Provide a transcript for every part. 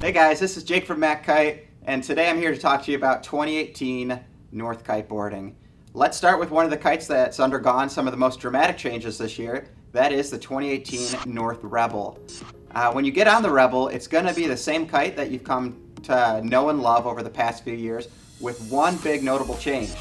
Hey guys, this is Jake from Kite, and today I'm here to talk to you about 2018 North kiteboarding. Let's start with one of the kites that's undergone some of the most dramatic changes this year. That is the 2018 North Rebel. When you get on the Rebel, it's going to be the same kite that you've come to know and love over the past few years, with one big notable change.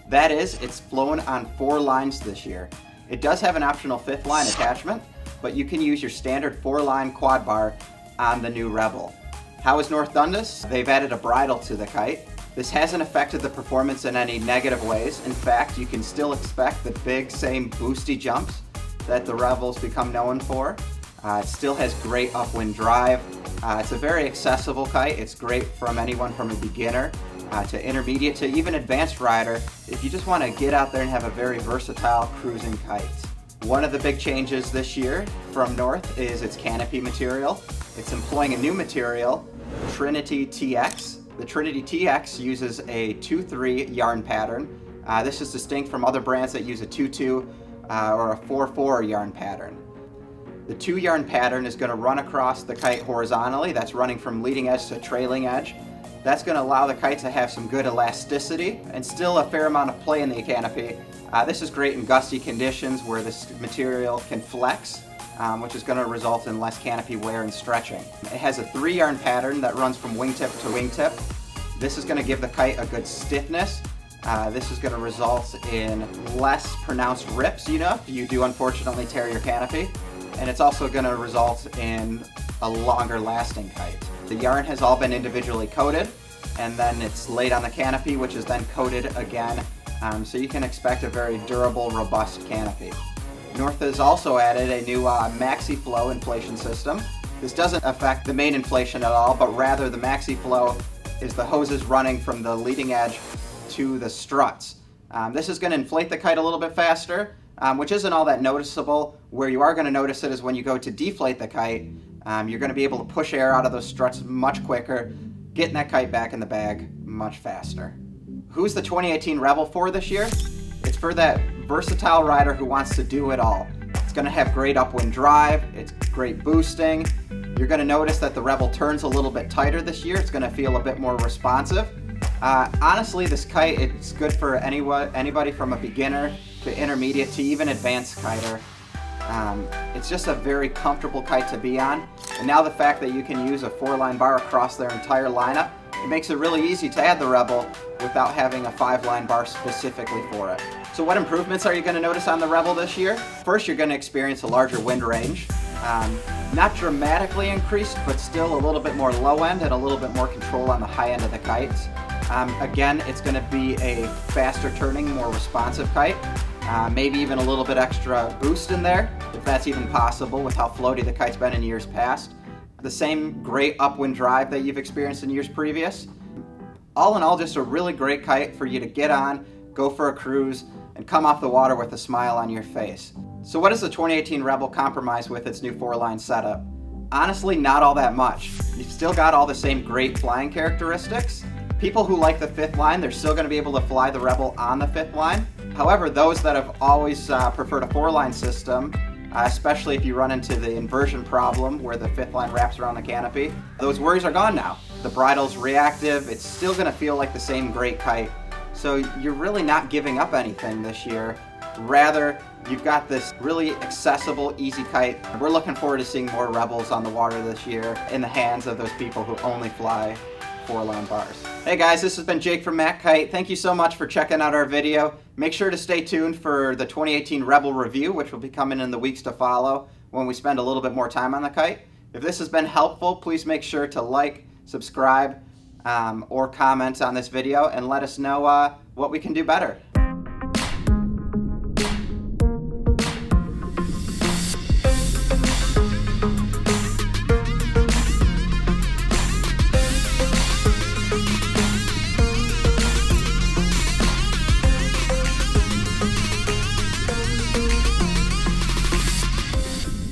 That is, it's flown on 4 lines this year. It does have an optional 5th line attachment, but you can use your standard 4-line quad bar on the new Rebel. How has North done this? They've added a bridle to the kite. This hasn't affected the performance in any negative ways. In fact, you can still expect the big, same boosty jumps that the Rebel's become known for. It still has great upwind drive. It's a very accessible kite. It's great from anyone from a beginner to intermediate to even advanced rider if you just want to get out there and have a very versatile cruising kite. One of the big changes this year from North is its Canopy Material. It's employing a new material, Trinity TX. The Trinity TX uses a 2-3 yarn pattern. This is distinct from other brands that use a 2-2 or a 4-4 yarn pattern. The 2 yarn pattern is going to run across the kite horizontally. That's running from leading edge to trailing edge. That's going to allow the kite to have some good elasticity and still a fair amount of play in the canopy. This is great in gusty conditions where this material can flex, which is going to result in less canopy wear and stretching. It has a 3 yarn pattern that runs from wingtip to wingtip. This is going to give the kite a good stiffness. This is going to result in less pronounced rips, if you do unfortunately tear your canopy. And it's also going to result in a longer lasting kite. The yarn has all been individually coated, and then it's laid on the canopy, which is then coated again. So you can expect a very durable, robust canopy. North has also added a new Maxi flow inflation system. This doesn't affect the main inflation at all, but rather the Maxi flow is the hoses running from the leading edge to the struts. This is going to inflate the kite a little bit faster, which isn't all that noticeable. Where you are going to notice it is when you go to deflate the kite. You're going to be able to push air out of those struts much quicker, getting that kite back in the bag much faster. Who's the 2018 Rebel for this year? It's for that versatile rider who wants to do it all. It's going to have great upwind drive, it's great boosting. You're going to notice that the Rebel turns a little bit tighter this year. It's going to feel a bit more responsive. Honestly, this kite, it's good for anybody from a beginner to intermediate to even advanced kiter. It's just a very comfortable kite to be on. And now the fact that you can use a 4-line bar across their entire lineup, it makes it really easy to add the Rebel without having a 5-line bar specifically for it. So what improvements are you going to notice on the Rebel this year? First, you're going to experience a larger wind range. Not dramatically increased, but still a little bit more low end and a little bit more control on the high end of the kites. Again, it's going to be a faster turning, more responsive kite. Maybe even a little bit extra boost in there, if that's even possible with how floaty the kite's been in years past. The same great upwind drive that you've experienced in years previous. All in all, just a really great kite for you to get on, go for a cruise, and come off the water with a smile on your face. So what does the 2018 Rebel compromise with its new 4-line setup? Honestly, not all that much. You've still got all the same great flying characteristics. People who like the 5th line, they're still going to be able to fly the Rebel on the 5th line. However, those that have always preferred a 4-line system, especially if you run into the inversion problem where the 5th line wraps around the canopy, those worries are gone now. The bridle's reactive, it's still going to feel like the same great kite. So you're really not giving up anything this year. Rather, you've got this really accessible, easy kite. We're looking forward to seeing more Rebels on the water this year in the hands of those people who only fly 4-line bars. Hey guys, this has been Jake from Kite. Thank you so much for checking out our video. Make sure to stay tuned for the 2018 Rebel review, which will be coming in the weeks to follow when we spend a little bit more time on the kite. If this has been helpful, please make sure to like, subscribe, or comment on this video and let us know what we can do better.